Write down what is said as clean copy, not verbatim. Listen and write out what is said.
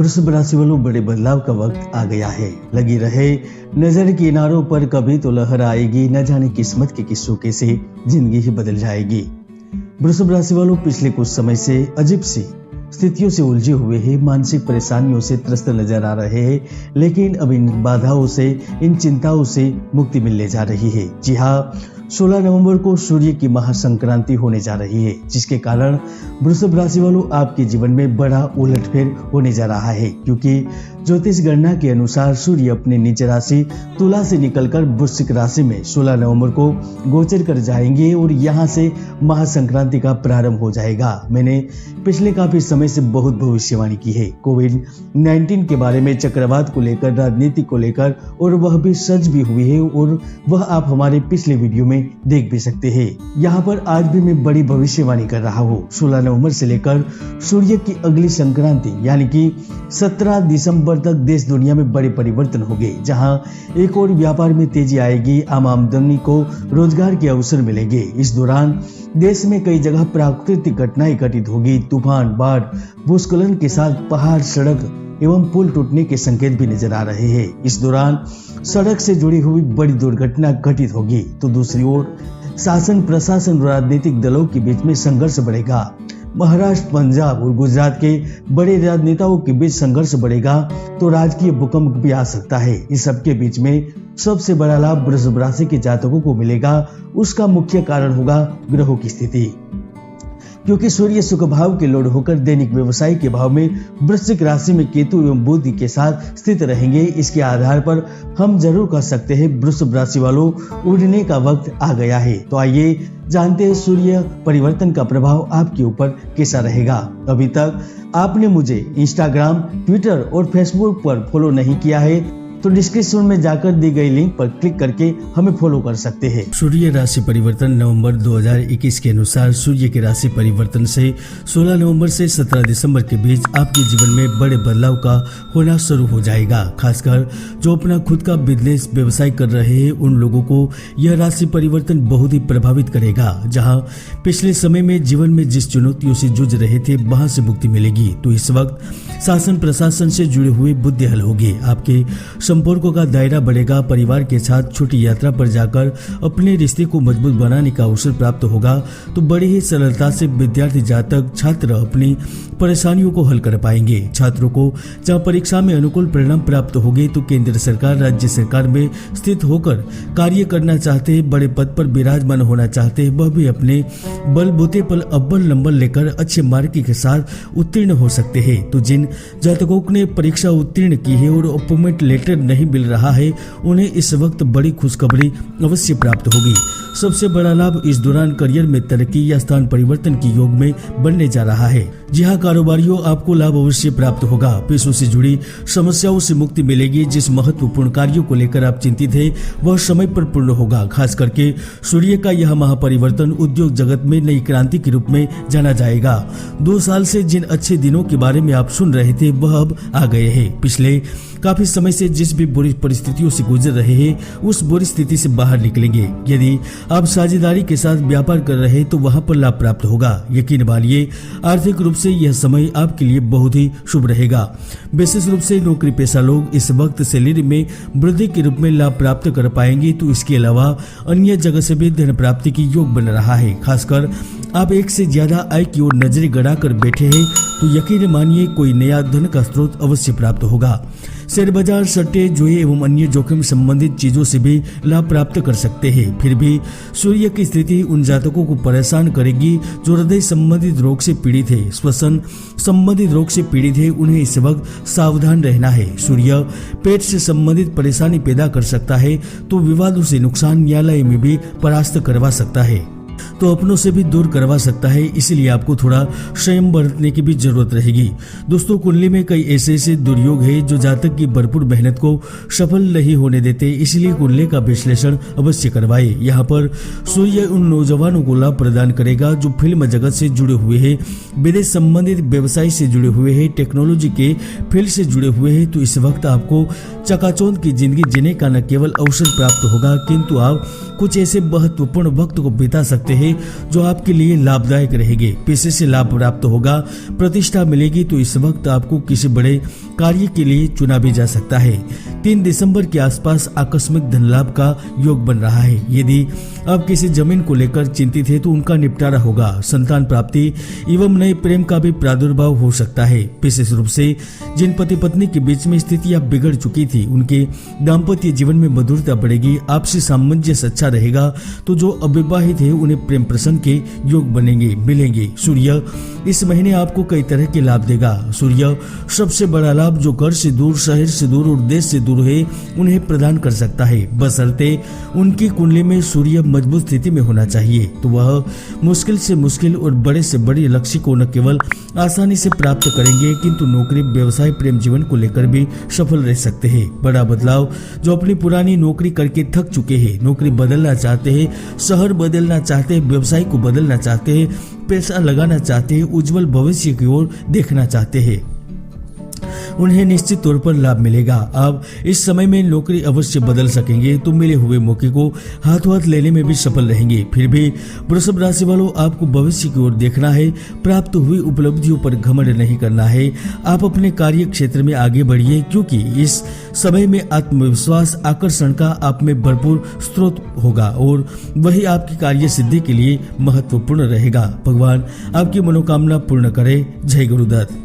वृषभ राशि वालों, बड़े बदलाव का वक्त आ गया है। लगी रहे नजर किनारों पर, कभी तो लहर आएगी, न जाने किस्मत के किस झोंके से जिंदगी ही बदल जाएगी। वृषभ राशि वालों, पिछले कुछ समय से अजीब सी स्थितियों से उलझे हुए हैं, मानसिक परेशानियों से त्रस्त नजर आ रहे हैं, लेकिन अब इन बाधाओं से, इन चिंताओं से मुक्ति मिलने जा रही है। जी हाँ, 16 नवंबर को सूर्य की महासंक्रांति होने जा रही है, जिसके कारण वृषभ राशि वालों आपके जीवन में बड़ा उलटफेर होने जा रहा है, क्योंकि ज्योतिष गणना के अनुसार सूर्य अपने निज राशि तुला से निकलकर वृश्चिक राशि में 16 नवंबर को गोचर कर जाएंगे और यहाँ से महासंक्रांति का प्रारंभ हो जाएगा। मैंने पिछले काफी समय से बहुत भविष्यवाणी की है, कोविड-19 के बारे में, चक्रवात को लेकर, राजनीति को लेकर, और वह भी सच भी हुई है, और वह आप हमारे पिछले वीडियो में देख भी सकते हैं। यहाँ पर आज भी मैं बड़ी भविष्यवाणी कर रहा हूँ। 16 नवंबर से लेकर सूर्य की अगली संक्रांति यानी कि 17 दिसंबर तक देश दुनिया में बड़े परिवर्तन होंगे, जहां एक और व्यापार में तेजी आएगी, आम आमदनी को रोजगार के अवसर मिलेंगे। इस दौरान देश में कई जगह प्राकृतिक घटनाएं घटित होगी, तूफान, बाढ़, भूस्खलन के साथ पहाड़, सड़क एवं पुल टूटने के संकेत भी नजर आ रहे हैं। इस दौरान सड़क से जुड़ी हुई बड़ी दुर्घटना घटित होगी, तो दूसरी ओर शासन, प्रशासन और राजनीतिक दलों के बीच में संघर्ष बढ़ेगा। महाराष्ट्र, पंजाब और गुजरात के बड़े राजनेताओं के बीच संघर्ष बढ़ेगा, तो राजकीय भूकंप भी आ सकता है। इस सब के बीच में सबसे बड़ा लाभ वृषभ राशि के जातकों को मिलेगा। उसका मुख्य कारण होगा ग्रहों की स्थिति, क्योंकि सूर्य सुख भाव के लोड होकर दैनिक व्यवसाय के भाव में वृश्चिक राशि में केतु एवं बुध के साथ स्थित रहेंगे। इसके आधार पर हम जरूर कह सकते हैं वृषभ राशि वालों, उड़ने का वक्त आ गया है। तो आइए जानते हैं सूर्य परिवर्तन का प्रभाव आपके ऊपर कैसा रहेगा। अभी तक आपने मुझे इंस्टाग्राम, ट्विटर और फेसबुक पर फॉलो नहीं किया है तो डिस्क्रिप्शन में जाकर दी गई लिंक पर क्लिक करके हमें फॉलो कर सकते हैं। सूर्य राशि परिवर्तन नवंबर 2021 के अनुसार सूर्य की राशि परिवर्तन से 16 नवंबर से 17 दिसंबर के बीच आपके जीवन में बड़े बदलाव का होना शुरू हो जाएगा। खासकर जो अपना खुद का बिजनेस व्यवसाय कर रहे हैं, उन लोगों को यह राशि परिवर्तन बहुत ही प्रभावित करेगा। जहाँ पिछले समय में जीवन में जिस चुनौतियों से जूझ रहे थे, वहाँ से मुक्ति मिलेगी। तो इस वक्त शासन प्रशासन से जुड़े हुए मुद्दे हल होंगे, आपके संपर्कों का दायरा बढ़ेगा, परिवार के साथ छोटी यात्रा पर जाकर अपने रिश्ते को मजबूत बनाने का अवसर प्राप्त होगा। तो बड़ी ही सरलता से विद्यार्थी जातक छात्र अपनी परेशानियों को हल कर पाएंगे। छात्रों को जहां परीक्षा में अनुकूल परिणाम प्राप्त होंगे, तो केंद्र सरकार, राज्य सरकार में स्थित होकर कार्य करना चाहते हैं, बड़े पद पर विराजमान होना चाहते हैं, वह भी अपने बलबूते पर अव्वल नंबर लेकर अच्छे मार्क के साथ उत्तीर्ण हो सकते हैं। तो जिन जातकों ने परीक्षा उत्तीर्ण की है और अपॉइंटमेंट लेटर नहीं मिल रहा है, उन्हें इस वक्त बड़ी खुशखबरी अवश्य प्राप्त होगी। सबसे बड़ा लाभ इस दौरान करियर में तरक्की या स्थान परिवर्तन की योग में बनने जा रहा है। जी हाँ कारोबारियों, आपको लाभ अवश्य प्राप्त होगा। पैसों से जुड़ी समस्याओं से मुक्ति मिलेगी। जिस महत्वपूर्ण कार्यों को लेकर आप चिंतित है, वह समय पर पूर्ण होगा। खास करके सूर्य का यह महापरिवर्तन उद्योग जगत में नई क्रांति के रूप में जाना जाएगा। 2 साल से जिन अच्छे दिनों के बारे में आप सुन रहे थे, वह अब आ गए हैं। पिछले काफी समय से जिस भी बुरी परिस्थितियों से गुजर रहे हैं, उस बुरी स्थिति से बाहर निकलेंगे। यदि आप साझेदारी के साथ व्यापार कर रहे हैं, तो वहां पर लाभ प्राप्त होगा। यकीन मानिए, आर्थिक रूप से यह समय आपके लिए बहुत ही शुभ रहेगा। विशेष रूप से नौकरी पेशा लोग इस वक्त सैलरी में वृद्धि के रूप में लाभ प्राप्त कर पाएंगे। तो इसके अलावा अन्य जगह से भी धन प्राप्ति की योग बन रहा है। खासकर आप एक से ज्यादा आय की ओर नजरें गड़ा कर बैठे हैं, तो यकीन मानिए कोई नया धन का स्रोत अवश्य प्राप्त होगा। शेयर बाजार, सट्टे, जुए एवं अन्य जोखिम संबंधित चीजों से भी लाभ प्राप्त कर सकते हैं। फिर भी सूर्य की स्थिति उन जातकों को परेशान करेगी जो हृदय संबंधित रोग से पीड़ित है, श्वसन संबंधित रोग से पीड़ित है। उन्हें इस वक्त सावधान रहना है। सूर्य पेट से संबंधित परेशानी पैदा कर सकता है, तो विवादों से नुकसान न्यायालय में भी परास्त करवा सकता है, तो अपनों से भी दूर करवा सकता है। इसलिए आपको थोड़ा संयम बरतने की भी जरूरत रहेगी। दोस्तों, कुंडली में कई ऐसे दुर्योग है जो जातक की भरपूर मेहनत को सफल नहीं होने देते, इसलिए कुंडली का विश्लेषण अवश्य करवाए। यहाँ पर सूर्य उन नौजवानों को लाभ प्रदान करेगा जो फिल्म जगत से जुड़े हुए हैं, विदेश संबंधित व्यवसाय से जुड़े हुए हैं, टेक्नोलॉजी के फील्ड से जुड़े हुए हैं। तो इस वक्त आपको चकाचौंध की जिंदगी जीने का न केवल अवसर प्राप्त होगा, किंतु आप कुछ ऐसे महत्वपूर्ण वक्त को बिता सकते होते हैं जो आपके लिए लाभदायक रहेंगे। पैसे से लाभ प्राप्त होगा, प्रतिष्ठा मिलेगी, तो इस वक्त आपको किसी बड़े कार्य के लिए चुना भी जा सकता है। 3 दिसंबर के आसपास आकस्मिक धन लाभ का योग बन रहा है। यदि आप किसी जमीन को लेकर चिंतित है तो उनका निपटारा होगा। संतान प्राप्ति एवं नए प्रेम का भी प्रादुर्भाव हो सकता है। विशेष रूप से जिन पति पत्नी के बीच में स्थितियां बिगड़ चुकी थी, उनके दाम्पत्य जीवन में मधुरता बढ़ेगी, आपसी सामंजस्य अच्छा रहेगा। तो जो अविवाहित है उन्हें प्रेम प्रसंग के योग बनेंगे, मिलेंगे। सूर्य इस महीने आपको कई तरह के लाभ देगा। सूर्य सबसे बड़ा लाभ जो घर से दूर, शहर से दूर और देश से दूर है उन्हें प्रदान कर सकता है, बशर्ते उनकी कुंडली में सूर्य मजबूत स्थिति में होना चाहिए। तो वह मुश्किल से मुश्किल और बड़े से बड़े लक्ष्य को न केवल आसानी से प्राप्त करेंगे, किंतु नौकरी, व्यवसाय, प्रेम जीवन को लेकर भी सफल रह सकते हैं। बड़ा बदलाव जो अपनी पुरानी नौकरी करके थक चुके हैं, नौकरी बदलना चाहते हैं, शहर बदलना चाहते हैं, व्यवसाय को बदलना चाहते हैं, पैसा लगाना चाहते हैं, उज्जवल भविष्य की ओर देखना चाहते हैं, उन्हें निश्चित तौर पर लाभ मिलेगा। आप इस समय में नौकरी अवश्य बदल सकेंगे तो मिले हुए मौके को हाथों हाथ लेने में भी सफल रहेंगे। फिर भी वृषभ राशि वालों, आपको भविष्य की ओर देखना है, प्राप्त हुई उपलब्धियों पर घमंड नहीं करना है। आप अपने कार्य क्षेत्र में आगे बढ़िए, क्योंकि इस समय में आत्मविश्वास, आकर्षण का आप में भरपूर स्रोत होगा और वही आपकी कार्य सिद्धि के लिए महत्वपूर्ण रहेगा। भगवान आपकी मनोकामना पूर्ण करे। जय गुरुदत्त।